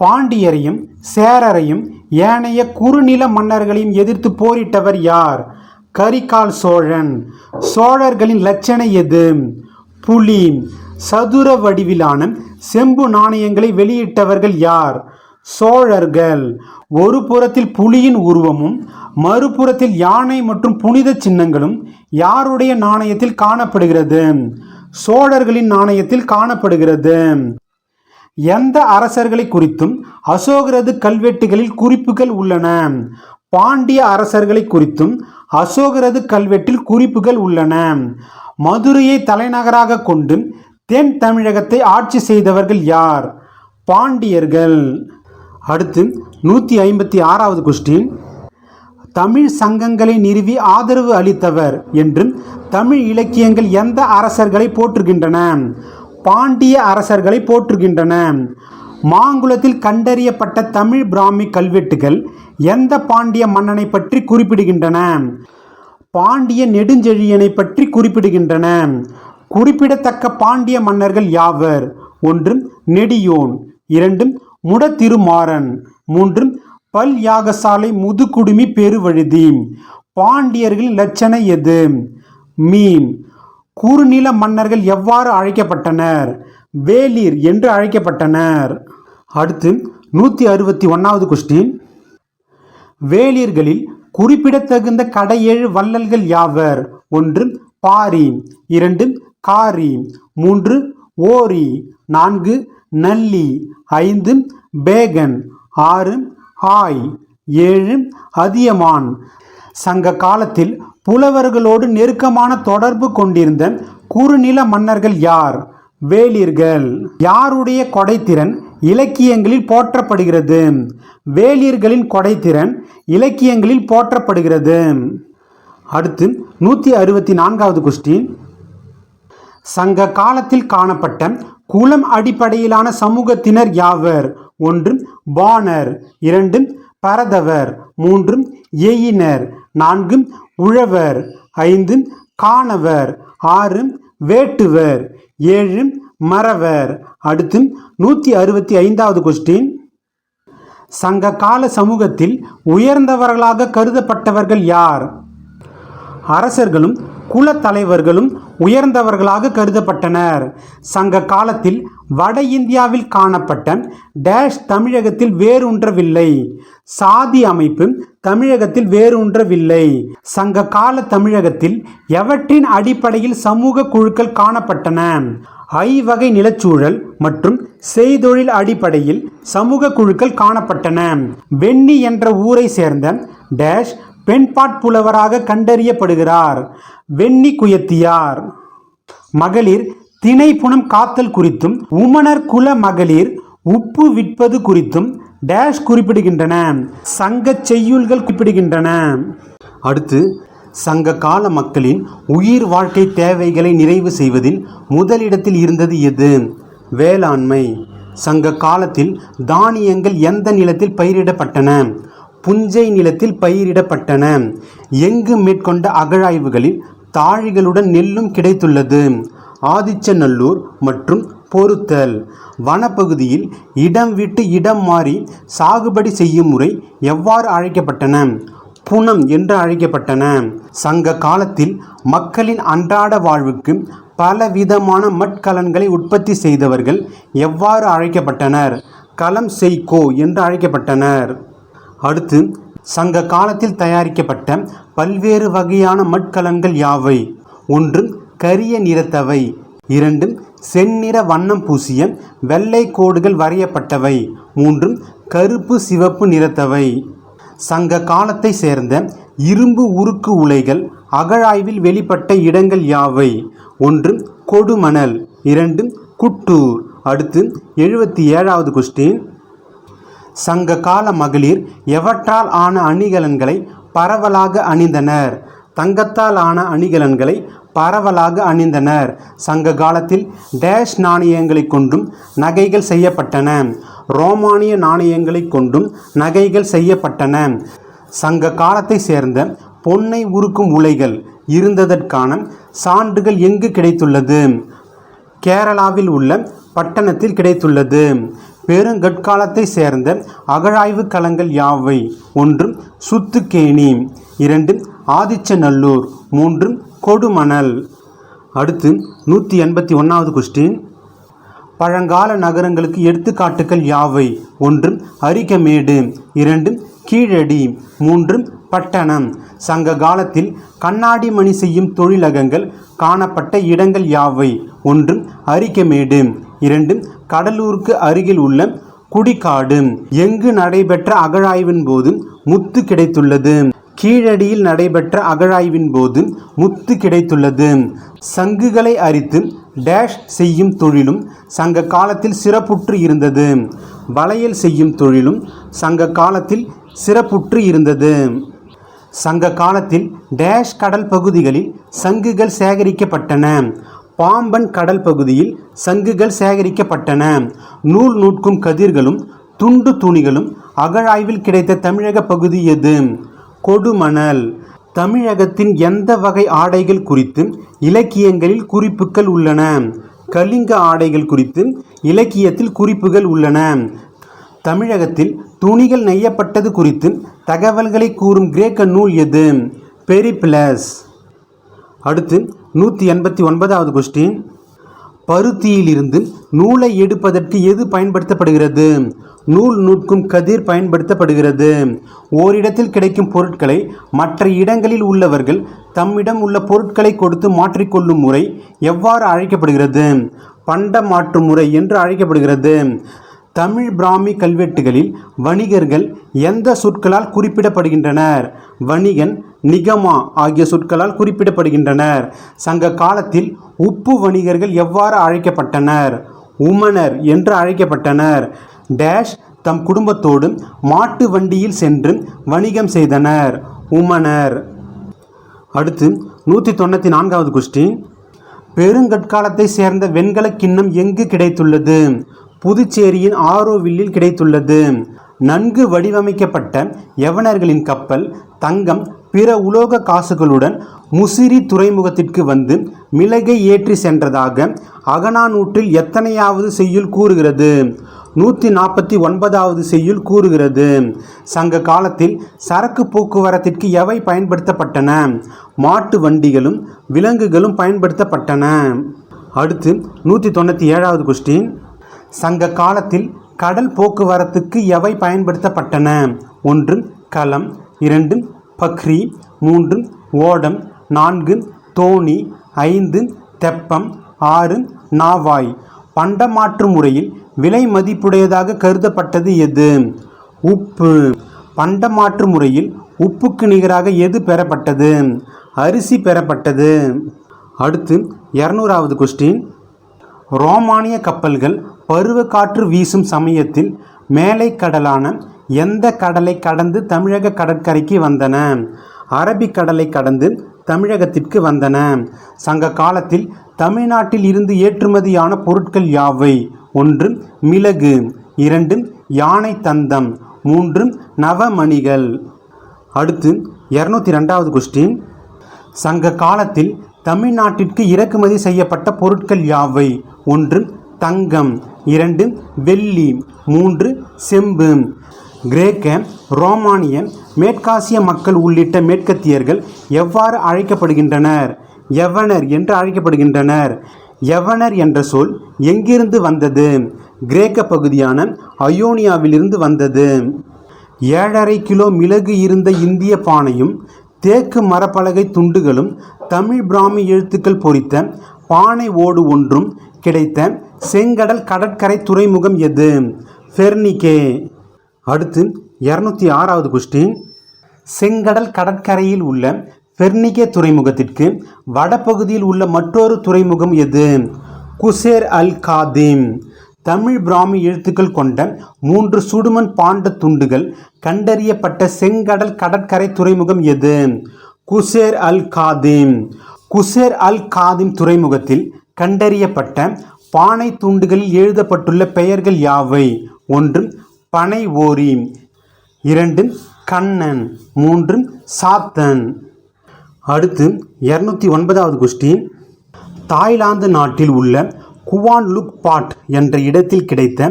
பாண்டியரையும் சேரரையும் ஏனைய குறுநில மன்னர்களையும் எதிர்த்து போரிட்டவர் யார்? கரிகால் சோழன். சோழர்களின் இலச்சனை எது? புலி. சதுர வடிவிலான செம்பு நாணயங்களை வெளியிட்டவர்கள் யார்? சோழர்கள். ஒரு புறத்தில் புலியின் உருவமும் மறுபுறத்தில் யானை மற்றும் புனித சின்னங்களும் யாருடைய நாணயத்தில் காணப்படுகிறது? சோழர்களின் நாணயத்தில் காணப்படுகிறது. எந்த அரசர்களை குறித்தும் அசோகரது கல்வெட்டுகளில் குறிப்புகள் உள்ளன? பாண்டிய அரசர்களை குறித்தும் அசோகரது கல்வெட்டில் குறிப்புகள் உள்ளன. மதுரையை தலைநகராக கொண்டு தென் தமிழகத்தை ஆட்சி செய்தவர்கள் யார்? பாண்டியர்கள். அடுத்து 156வது கொஸ்டின். தமிழ் சங்கங்களை நிறுவி ஆதரவு அளித்தவர் என்றும் தமிழ் இலக்கியங்கள் எந்த அரசர்களை போற்றுகின்றன? பாண்டிய அரசர்களை போற்றுகின்றன. மாங்குளத்தில் கண்டறியப்பட்ட தமிழ் பிராமி கல்வெட்டுகள் எந்த பாண்டிய மன்னனை பற்றி குறிப்பிடுகின்றன? பாண்டிய நெடுஞ்செழியனை பற்றி குறிப்பிடுகின்றன. குறிப்பிடத்தக்க பாண்டிய மன்னர்கள் யாவர்? 1 நெடியோன், 2 முடத்திருமாறன், 3 பல் யாகசாலை முதுகுடுமி பெருவழுதி. பாண்டியர்களின் இலட்சணை எது? மீன். குறுநில மன்னர்கள் எவ்வாறு அழைக்கப்பட்டனர்? வேளிர் என்று அழைக்கப்பட்டனர். அடுத்து 161வது கொஸ்டின். வேளிர்களில் குறிப்பிடத்தகுந்த கடையேழு வள்ளல்கள் யாவர்? 1 பாரி, 2 காரி, 3 ஓரி, 4 நல்லி, 5 பேகன், 6 ஆய், 7 அதியமான். சங்க காலத்தில் புலவர்களோடு நெருக்கமான தொடர்பு கொண்டிருந்த குறுநில மன்னர்கள் யார்? வேளிர்கள். யாருடைய கொடைத்திறன் இலக்கியங்களில் போற்றப்படுகிறது? வேளிர்களின் கொடைத்திறன் இலக்கியங்களில் போற்றப்படுகிறது. அடுத்து 164வது கொஸ்டின். சங்க காலத்தில் காணப்பட்ட குலம் அடிப்படையிலான சமூகத்தினர் யாவர்? 1 பாணர், 2 பரதவர், 3 எயினர், 4 உழவர், 5 காணவர், 6 வேட்டுவர், 7 மறவர். அடுத்து 165வது கொஸ்டின். சங்க கால சமூகத்தில் உயர்ந்தவர்களாக கருதப்பட்டவர்கள் யார்? அரசர்களும் குலத்தலைவர்களும் உயர்ந்தவர்களாக கருதப்பட்டனர். சங்க காலத்தில் வட இந்தியாவில் காணப்பட்ட டேஷ் தமிழகத்தில் வேரூன்றவில்லை. சாதி அமைப்பு தமிழகத்தில் வேரூன்றவில்லை. சங்க கால தமிழகத்தில் எவற்றின் அடிப்படையில் சமூக குழுக்கள் காணப்பட்டன? ஐவகை நிலச்சூழல் மற்றும் செய்தொழில் அடிப்படையில் சமூக குழுக்கள் காணப்பட்டன. வெண்ணி என்ற ஊரை சேர்ந்த டேஷ் பெண்பாட் புலவராக கண்டறியப்படுகிறார். வெண்ணி குயத்தியார். மகளிர் திணைப்புணம் காத்தல் குறித்தும் உமணர் குல மகளிர் உப்பு விற்பது குறித்தும் டேஷ் குறிப்பிடுகின்றன. சங்க செய்யுள்கள் குறிப்பிடுகின்றன. அடுத்து சங்க கால மக்களின் உயிர் வாழ்க்கை தேவைகளை நிறைவு செய்வதில் முதலிடத்தில் இருந்தது எது? வேளாண்மை. சங்க காலத்தில் தானியங்கள் எந்த நிலத்தில் பயிரிடப்பட்டன? புஞ்சை நிலத்தில் பயிரிடப்பட்டன. எங்கு மேற்கொண்ட அகழாய்வுகளில் தாழிகளுடன் நெல்லும் கிடைத்துள்ளது? ஆதிச்சநல்லூர் மற்றும் பொருத்தல். வனப்பகுதியில் இடம் விட்டு இடம் மாறி சாகுபடி செய்யும் முறை எவ்வாறு அழைக்கப்பட்டன? புனம் என்று அழைக்கப்பட்டன. சங்க காலத்தில் மக்களின் அன்றாட வாழ்வுக்கு பலவிதமான மட்கலன்களை உற்பத்தி செய்தவர்கள் எவ்வாறு அழைக்கப்பட்டனர்? களம் செய்கோ என்று அழைக்கப்பட்டனர். அடுத்து சங்க காலத்தில் தயாரிக்கப்பட்ட பல்வேறு வகையான மட்கலன்கள் யாவை? 1 கரிய நிறத்தவை, 2 செந்நிற வண்ணம் பூசிய வெள்ளை கோடுகள் வரையப்பட்டவை, 3 கருப்பு சிவப்பு நிறத்தவை. சங்க காலத்தை சேர்ந்த இரும்பு உருக்கு உலைகள் அகழாய்வில் வெளிப்பட்ட இடங்கள் யாவை? 1 கொடுமணல், 2 குட்டூர். அடுத்து 77வது கொஸ்டின். சங்க கால மகளிர் எவற்றால் ஆன அணிகலன்களை பரவலாக அணிந்தனர்? தங்கத்தால் ஆன அணிகலன்களை பரவலாக அணிந்தனர். சங்க காலத்தில் டேஷ் நாணயங்களை கொண்டும் நகைகள் செய்யப்பட்டன. ரோமானிய நாணயங்களை கொண்டும் நகைகள் செய்யப்பட்டன. சங்க காலத்தை சேர்ந்த பொன்னை உருக்கும் உலைகள் இருந்ததற்கான சான்றுகள் எங்கு கிடைத்துள்ளது? கேரளாவில் உள்ள பட்டணத்தில் கிடைத்துள்ளது. பெருங்கற்காலத்தை சேர்ந்த அகழாய்வு களங்கள் யாவை? 1 சுத்துக்கேணி, 2 ஆதிச்சநல்லூர், 3 கொடுமணல். அடுத்து 181வது கொஸ்டின். பழங்கால நகரங்களுக்கு எடுத்துக்காட்டுகள் யாவை? 1 அரிகமேடு, 2 கீழடி, 3 பட்டணம். சங்க காலத்தில் கண்ணாடி மணி செய்யும் தொழிலகங்கள் காணப்பட்ட இடங்கள் யாவை? 1 அரிகமேடு, 2 கடலூருக்கு அருகில் உள்ள குடிகாடு. எங்கு நடைபெற்ற அகழாய்வின் போது முத்து கிடைத்துள்ளது? கீழடியில் நடைபெற்ற அகழாய்வின் போது முத்து கிடைத்துள்ளது. சங்குகளை அரித்து டேஷ் செய்யும் தொழிலும் சங்க காலத்தில் சிறப்புற்று இருந்தது. வளையல் செய்யும் தொழிலும் சங்க காலத்தில் சிறப்புற்று இருந்தது. சங்க காலத்தில் டேஷ் கடல் பகுதிகளில் சங்குகள் சேகரிக்கப்பட்டன. பாம்பன் கடல் பகுதியில் சங்குகள் சேகரிக்கப்பட்டன. நூல் நூற்கும் கதிர்களும் துண்டு துணிகளும் அகழாய்வில் கிடைத்த தமிழக பகுதி எது? கொடுமணல். தமிழகத்தின் எந்த வகை ஆடைகள் குறித்து இலக்கியங்களில் குறிப்புகள் உள்ளன? கலிங்க ஆடைகள் குறித்து இலக்கியத்தில் குறிப்புகள் உள்ளன. தமிழகத்தில் துணிகள் நெய்யப்பட்டது குறித்து தகவல்களை கூறும் கிரேக்க நூல் எது? பெரிப்ளஸ். அடுத்து 189வது கொஸ்டின். பருத்தியிலிருந்து நூலை எடுப்பதற்கு எது பயன்படுத்தப்படுகிறது? நூல் நூற்கும் கதிர் பயன்படுத்தப்படுகிறது. ஓரிடத்தில் கிடைக்கும் பொருட்களை மற்ற இடங்களில் உள்ளவர்கள் தம்மிடம் உள்ள பொருட்களை கொடுத்து மாற்றிக்கொள்ளும் முறை எவ்வாறு அழைக்கப்படுகிறது? பண்ட மாற்று முறை என்று அழைக்கப்படுகிறது. தமிழ் பிராமி கல்வெட்டுகளில் வணிகர்கள் எந்த சொற்களால் குறிப்பிடப்படுகின்றனர்? வணிகன், நிகமா ஆகிய சொற்களால் குறிப்பிடப்படுகின்றனர். சங்க காலத்தில் உப்பு வணிகர்கள் எவ்வாறு அழைக்கப்பட்டனர்? உமனர் என்று அழைக்கப்பட்டனர். டேஷ் தம் குடும்பத்தோடு மாட்டு வண்டியில் சென்று வணிகம் செய்தனர். உமனர். அடுத்து 194வது கொஸ்டின். பெருங்கற்காலத்தை சேர்ந்த வெண்கல கிண்ணம் எங்கு கிடைத்துள்ளது? புதுச்சேரியின் ஆரோவில்லில் கிடைத்துள்ளது. நன்கு வடிவமைக்கப்பட்ட யவனர்களின் கப்பல் தங்கம் பிற உலோக காசுகளுடன் முசிறி துறைமுகத்திற்கு வந்து மிளகை ஏற்றி சென்றதாக அகநானூற்றில் எத்தனையாவது செய்யுள் கூறுகிறது? 149வது செய்யுள் கூறுகிறது. சங்க காலத்தில் சரக்கு போக்குவரத்திற்கு எவை பயன்படுத்தப்பட்டன? மாட்டு வண்டிகளும் விலங்குகளும் பயன்படுத்தப்பட்டன. அடுத்து 197வது கொஸ்டின். சங்க காலத்தில் கடல் போக்குவரத்துக்கு எவை பயன்படுத்தப்பட்டன? 1 கலம், 2 பக்ரி, 3 ஓடம், 4 தோணி, 5 தெப்பம், 6 நாவாய். பண்டமாற்று முறையில் விலை மதிப்புடையதாக கருதப்பட்டது எது? உப்பு. பண்டமாற்று முறையில் உப்புக்கு நிகராக எது பெறப்பட்டது? அரிசி பெறப்பட்டது. அடுத்து 200வது கொஸ்டின். ரோமானிய கப்பல்கள் பருவ காற்று வீசும் சமயத்தில் மேலை கடலான எந்த கடலை கடந்து தமிழக கடற்கரைக்கு வந்தன? அரபிக்கடலை கடந்து தமிழகத்திற்கு வந்தன. சங்க காலத்தில் தமிழ்நாட்டில் இருந்து ஏற்றுமதியான பொருட்கள் யாவை? 1 மிளகு, 2 யானை தந்தம், 3 நவமணிகள். அடுத்து 202வது கொஸ்டின். சங்க காலத்தில் தமிழ்நாட்டிற்கு இறக்குமதி செய்யப்பட்ட பொருட்கள் யாவை? 1 தங்கம், 2 வெள்ளி, 3 செம்பு. கிரேக்க, ரோமானிய, மேற்காசிய மக்கள் உள்ளிட்ட மேற்கத்தியர்கள் எவ்வாறு அழைக்கப்படுகின்றனர்? யவனர் என்று அழைக்கப்படுகின்றனர். யவனர் என்ற சொல் எங்கிருந்து வந்தது? கிரேக்க பகுதியான அயோனியாவிலிருந்து வந்தது. 7.5 கிலோ மிளகு இருந்த இந்திய பானையும் தேக்கு மரப்பலகை துண்டுகளும் தமிழ் பிராமி எழுத்துக்கள் பொறித்த பானை ஓடு ஒன்றும் கிடைத்த செங்கடல் கடற்கரை துறைமுகம் எது? பெர்னிகே. அடுத்து 206வது கொஸ்டின். செங்கடல் கடற்கரையில் உள்ள பெர்னிகே துறைமுகத்திற்கு வடபகுதியில் உள்ள மற்றொரு துறைமுகம் எது? குசேர் அல் காதிம். தமிழ் பிராமி எழுத்துக்கள் கொண்ட 3 சுடுமண் பாண்ட துண்டுகள் கண்டறியப்பட்ட செங்கடல் கடற்கரை துறைமுகம் எது? குசேர் அல் காதிம். குசேர் அல் காதிம் துறைமுகத்தில் கண்டறியப்பட்ட பானை துண்டுகளில் எழுதப்பட்டுள்ள பெயர்கள் யாவை? 1 பனை ஓரி, 2 கண்ணன், 3 சாத்தன். அடுத்து 209வது கொஸ்டின். தாய்லாந்து நாட்டில் உள்ள குவான் லுக் பாட் என்ற இடத்தில் கிடைத்த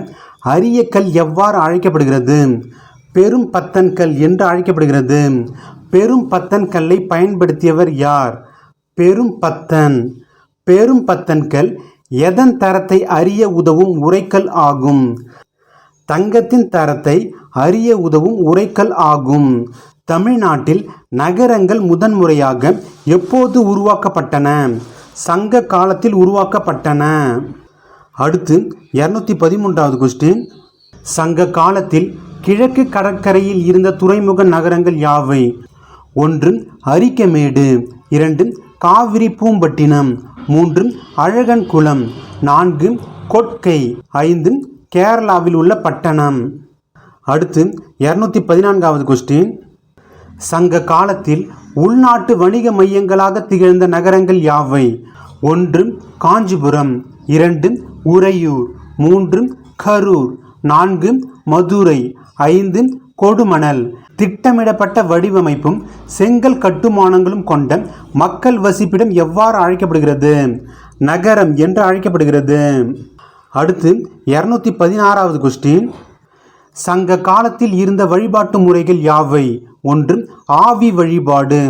அரிய கல் எவ்வாறு அழைக்கப்படுகிறது? பெரும் பத்தன் கல் என்று அழைக்கப்படுகிறது. பெரும் பத்தன் கல்லை பயன்படுத்தியவர் யார்? பெரும் பத்தன். பெரும் பத்தன் கல் எதன் தரத்தை அறிய உதவும் உரைக்கல் ஆகும்? தங்கத்தின் தரத்தை அறிய உதவும் உரைக்கல் ஆகும். தமிழ்நாட்டில் நகரங்கள் முதன்முறையாக எப்போது உருவாக்கப்பட்டன? சங்க காலத்தில் உருவாக்கப்பட்டன. அடுத்து 213வது கொஸ்டின். சங்க காலத்தில் கிழக்கு கடற்கரையில் இருந்த துறைமுக நகரங்கள் யாவை? 1 அரிக்கமேடு, 2 காவிரி பூம்பட்டினம், 3 அழகன்குளம், 4 கொட்கை, 5 கேரளாவில் உள்ள பட்டணம். அடுத்து 214வது கொஸ்டின். சங்க காலத்தில் உள்நாட்டு வணிக மையங்களாக திகழ்ந்த நகரங்கள் யாவை? 1 காஞ்சிபுரம், 2 உறையூர், 3 கரூர், 4 மதுரை, 5 கொடுமணல். திட்டமிடப்பட்ட வடிவமைப்பும் செங்கல் கட்டுமானங்களும் கொண்ட மக்கள் வசிப்பிடம் எவ்வாறு அழைக்கப்படுகிறது? நகரம் என்று அழைக்கப்படுகிறது. அடுத்து 216வது கொஸ்டின். சங்க காலத்தில் இருந்த வழிபாட்டு முறைகள் யாவை? 1 ஆவி வழிபாடு,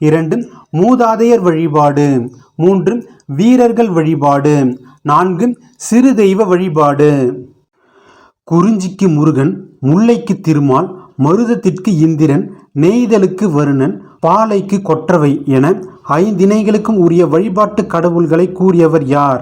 2 மூதாதையர் வழிபாடு, 3 வீரர்கள் வழிபாடு, 4 சிறு தெய்வ வழிபாடு. குறிஞ்சிக்கு முருகன், முல்லைக்கு திருமால், மருதத்திற்கு இந்திரன், நெய்தலுக்கு வருணன், பாலைக்கு கொற்றவை என 5 இணைகளுக்கும் உரிய வழிபாட்டு கடவுள்களை கூறியவர் யார்?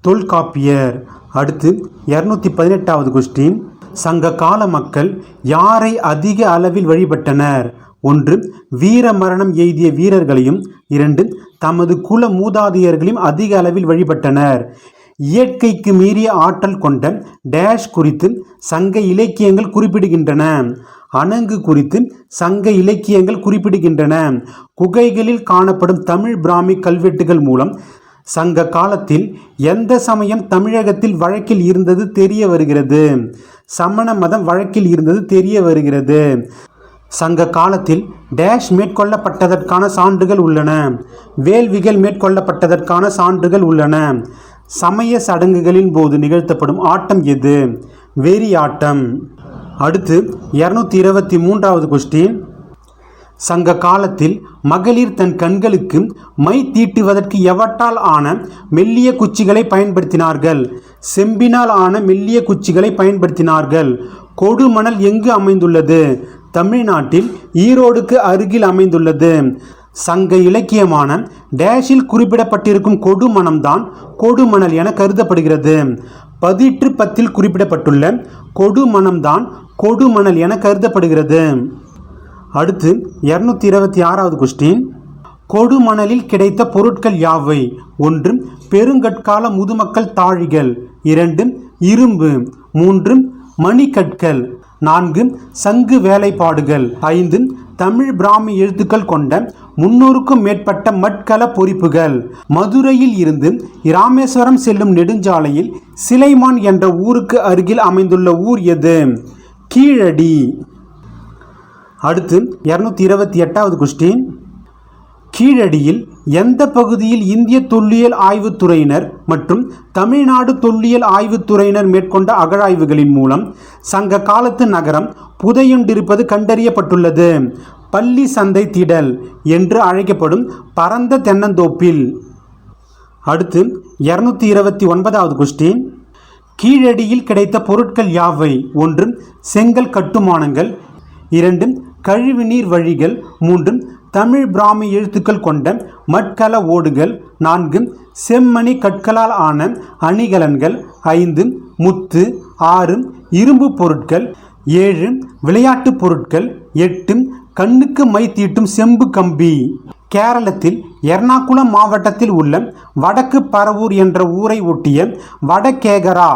தொல்காப்பியர். அடுத்து 218வது கொஸ்டின். சங்க கால மக்கள் யாரை அதிக அளவில் வழிபட்டனர்? 1 வீர மரணம் எய்திய வீரர்களையும், 2 தமது குல மூதாதையர்களையும் அதிக அளவில் வழிபட்டனர். இயற்கைக்கு மீறிய ஆற்றல் கொண்ட டேஷ் குறித்து சங்க இலக்கியங்கள் குறிப்பிடுகின்றன. அணங்கு குறித்து சங்க இலக்கியங்கள் குறிப்பிடுகின்றன. குகைகளில் காணப்படும் தமிழ் பிராமி கல்வெட்டுகள் மூலம் சங்க காலத்தில் எந்த சமயம் தமிழகத்தில் வழக்கில் இருந்தது தெரிய வருகிறது? சமண மதம் வழக்கில் இருந்தது தெரிய வருகிறது. சங்க காலத்தில் டேஷ் மேற்கொள்ளப்பட்டதற்கான சான்றுகள் உள்ளன. வேள்விகள் மேற்கொள்ளப்பட்டதற்கான சான்றுகள் உள்ளன. சமய சடங்குகளின் போது நிகழ்த்தப்படும் ஆட்டம் எது? வெறியாட்டம். அடுத்து 223வது கொஸ்டின். சங்க காலத்தில் மகளிர் தன் கண்களுக்கு மை தீட்டுவதற்கு எவற்றால் ஆன மெல்லிய குச்சிகளை பயன்படுத்தினார்கள்? செம்பினால் ஆன மெல்லிய குச்சிகளை பயன்படுத்தினார்கள். கொடுமணல் எங்கு அமைந்துள்ளது? தமிழ்நாட்டில் ஈரோடுக்கு அருகில் அமைந்துள்ளது. சங்க இலக்கியமான டேஷில் குறிப்பிடப்பட்டிருக்கும் கொடுமணம்தான் கொடுமணல் என கருதப்படுகிறது. 10 குறிப்பிடப்பட்டுள்ள கொடுமணம்தான் கொடுமணல் என கருதப்படுகிறது. அடுத்து 226வது கொஸ்டின். கொடுமணலில் கிடைத்த பொருட்கள் யாவை? 1 பெருங்கற்கால முதுமக்கள் தாழிகள், 2 இரும்பு, 3 மணிக்கற்கள், 4 சங்கு வேலைப்பாடுகள், 5 தமிழ் பிராமி எழுத்துக்கள் கொண்ட 300க்கும் மேற்பட்ட மட்கல பொறிப்புகள். மதுரையில் இருந்து இராமேஸ்வரம் செல்லும் நெடுஞ்சாலையில் சிலைமான் என்ற ஊருக்கு அருகில் அமைந்துள்ள ஊர் எது? கீழடி. அடுத்து 228வது கொஸ்டின். கீழடியில் எந்த பகுதியில் இந்திய தொல்லியல் ஆய்வுத்துறையினர் மற்றும் தமிழ்நாடு தொல்லியல் ஆய்வுத்துறையினர் மேற்கொண்ட அகழாய்வுகளின் மூலம் சங்க காலத்து நகரம் புதையுண்டிருப்பது கண்டறியப்பட்டுள்ளது? பள்ளி சந்தை திடல் என்று அழைக்கப்படும் பரந்த தென்னந்தோப்பில். அடுத்து 229வது கொஸ்டின். கீழடியில் கிடைத்த பொருட்கள் யாவை? 1 செங்கல் கட்டுமானங்கள், 2 கழிவுநீர் வழிகள், 3 தமிழ் பிராமி எழுத்துக்கள் கொண்ட மட்கல ஓடுகள், 4 செம்மணி கற்களால் ஆன அணிகலன்கள், 5 முத்து, 6 இரும்பு பொருட்கள், 7 விளையாட்டு பொருட்கள், 8 கண்ணுக்கு மை தீட்டும் செம்பு கம்பி. கேரளத்தில் எர்ணாகுளம் மாவட்டத்தில் உள்ள வடக்கு பரவூர் என்ற ஊரை ஒட்டிய வடகேகரா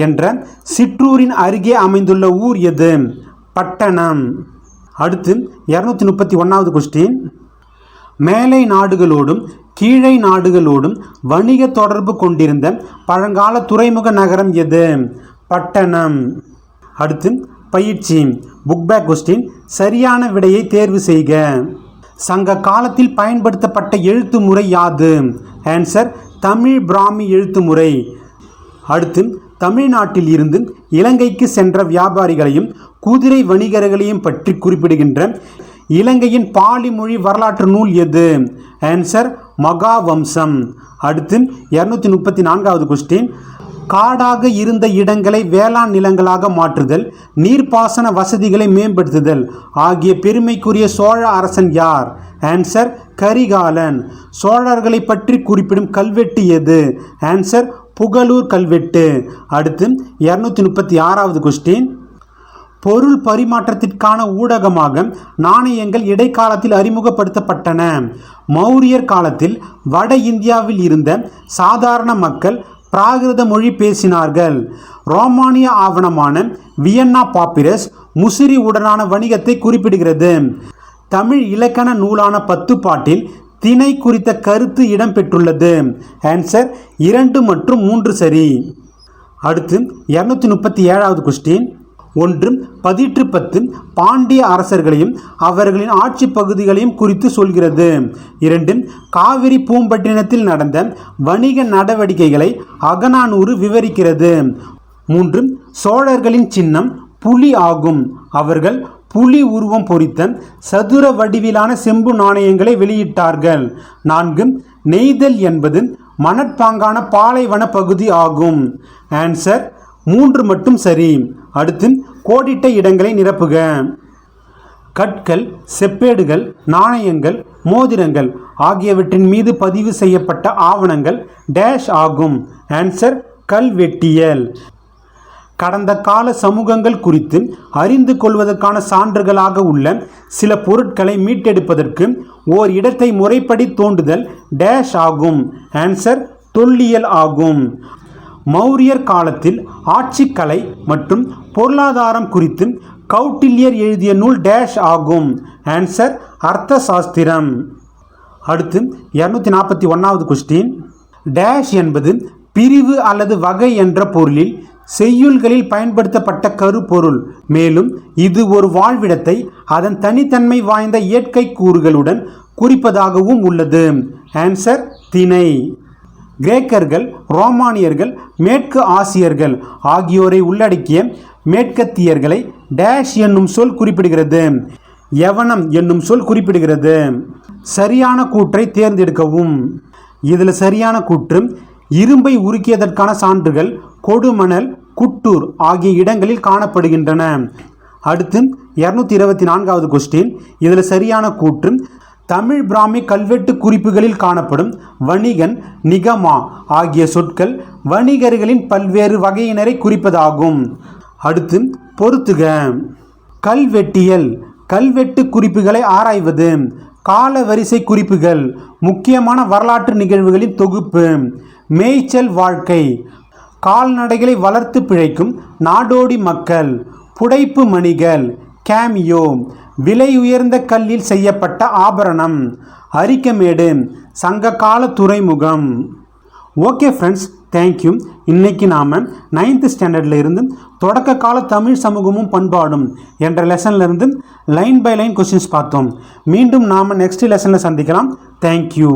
என்ற சிற்றூரின் அருகே அமைந்துள்ள ஊர் எது? பட்டணம். அடுத்து 231வது கொஸ்டின். மேலை நாடுகளோடும் கீழை நாடுகளோடும் வணிக தொடர்பு கொண்டிருந்த பழங்கால துறைமுக நகரம் எது? பட்டணம். அடுத்து பயிற்சி புக் பேக் கொஸ்டின். சரியான விடையை தேர்வு செய்க. சங்க காலத்தில் பயன்படுத்தப்பட்ட எழுத்து முறை யாது? ஆன்சர் தமிழ் பிராமி எழுத்து முறை. அடுத்து தமிழ்நாட்டில் இருந்து இலங்கைக்கு சென்ற வியாபாரிகளையும் குதிரை வணிகர்களையும் பற்றி குறிப்பிடுகின்ற இலங்கையின் பாலி மொழி வரலாற்று நூல் எது? ஆன்சர் மகாவம்சம். அடுத்து 234வது கொஸ்டின். காடாக இருந்த இடங்களை வேளாண் நிலங்களாக மாற்றுதல், நீர்ப்பாசன வசதிகளை மேம்படுத்துதல் ஆகிய பெருமைக்குரிய சோழ அரசன் யார்? ஆன்சர் கரிகாலன். சோழர்களை பற்றி குறிப்பிடும் கல்வெட்டு எது? ஆன்சர் புகழூர் கல்வெட்டு. அடுத்து 236வது கொஸ்டின். பொருள் பரிமாற்றத்திற்கான ஊடகமாக நாணயங்கள் இடைக்காலத்தில் அறிமுகப்படுத்தப்பட்டன. மௌரியர் காலத்தில் வட இந்தியாவில் இருந்த சாதாரண மக்கள் பிராகிருத மொழி பேசினார்கள். ரோமானிய ஆவணமான வியன்னா பாப்பிரஸ் முசிறி உடனான வணிகத்தை குறிப்பிடுகிறது. தமிழ் இலக்கண நூலான பத்துப்பாட்டில் திணை குறித்த கருத்து இடம்பெற்றுள்ளது. ஆன்சர் 2 மற்றும் 3 சரி. அடுத்து 237வது கொஸ்டின். 1 பதிற்று 10 பாண்டிய அரசர்களையும் அவர்களின் ஆட்சி பகுதிகளையும் குறித்து சொல்கிறது. 2 காவிரி பூம்பட்டினத்தில் நடந்த வணிக நடவடிக்கைகளை அகநானூறு விவரிக்கிறது. 3 சோழர்களின் சின்னம் புலி ஆகும். அவர்கள் புலி உருவம் பொறித்த சதுர வடிவிலான செம்பு நாணயங்களை வெளியிட்டார்கள். 4 நெய்தல் என்பது மணற்பாங்கான பாலைவன பகுதி ஆகும். ஆன்சர் 3 மட்டும் சரி. அடுத்து கோடிட்ட இடங்களை நிரப்புக. கற்கள், செப்பேடுகள், நாணயங்கள், மோதிரங்கள் ஆகியவற்றின் மீது பதிவு செய்யப்பட்ட ஆவணங்கள் டேஷ் ஆகும். ஆன்சர் கல்வெட்டியல். கடந்த கால சமூகங்கள் குறித்து அறிந்து கொள்வதற்கான சான்றுகளாக உள்ள சில பொருட்களை மீட்டெடுப்பதற்கு ஓர் இடத்தை முறைப்படி தோண்டுதல் டேஷ் ஆகும். ஆன்சர் தொல்லியல் ஆகும். மௌரியர் காலத்தில் ஆட்சிக்கலை மற்றும் பொருளாதாரம் குறித்து கௌட்டில்யர் எழுதிய நூல் டேஷ் ஆகும். ஆன்சர் அர்த்த சாஸ்திரம். அடுத்து 241வது கொஸ்டின். டேஷ் என்பது பிரிவு அல்லது வகை என்ற பொருளில் செய்யுள்களில் பயன்படுத்தப்பட்ட கருப்பொருள். மேலும் இது ஒரு வாழ்விடத்தை அதன் தனித்தன்மை வாய்ந்த இயற்கை கூறுகளுடன் குறிப்பதாகவும் உள்ளது. ஆன்சர் திணை. கிரேக்கர்கள், ரோமானியர்கள், மேற்கு ஆசியர்கள் ஆகியோரை உள்ளடக்கிய மேற்கத்தியர்களை டேஷ் என்னும் சொல் குறிப்பிடுகிறது. யவனம் என்னும் சொல் குறிப்பிடுகிறது. சரியான கூற்றை தேர்ந்தெடுக்கவும். இதில் சரியான கூற்று இரும்பை உருக்கியதற்கான சான்றுகள் கொடுமணல், குட்டூர் ஆகிய இடங்களில் காணப்படுகின்றன. அடுத்து 224வது கொஸ்டின். இதில் சரியான கூற்று தமிழ் பிராமி கல்வெட்டு குறிப்புகளில் காணப்படும் வணிகன், நிகமா ஆகிய சொற்கள் வணிகர்களின் பல்வேறு வகையினரை குறிப்பதாகும். அடுத்து பொறுத்துக. கல்வெட்டியல் கல்வெட்டு குறிப்புகளை ஆராய்வது. கால வரிசை குறிப்புகள் முக்கியமான வரலாற்று நிகழ்வுகளின் தொகுப்பு. மேய்ச்சல் வாழ்க்கை கால்நடைகளை வளர்த்து பிழைக்கும் நாடோடி மக்கள். புடைப்பு மணிகள் கேமியோ விலை உயர்ந்த கல்லில் செய்யப்பட்ட ஆபரணம். அரிக்கமேடு சங்ககால துறைமுகம். Okay friends, thank you. இன்றைக்கி நாம் 9th ஸ்டாண்டர்டில் இருந்து தொடக்க கால தமிழ் சமூகமும் பண்பாடும் என்ற லெசன்லேருந்து லைன் பை லைன் கொஸ்டின்ஸ் பார்த்தோம். மீண்டும் நாம் நெக்ஸ்ட் லெசனில் சந்திக்கலாம். தேங்க்யூ.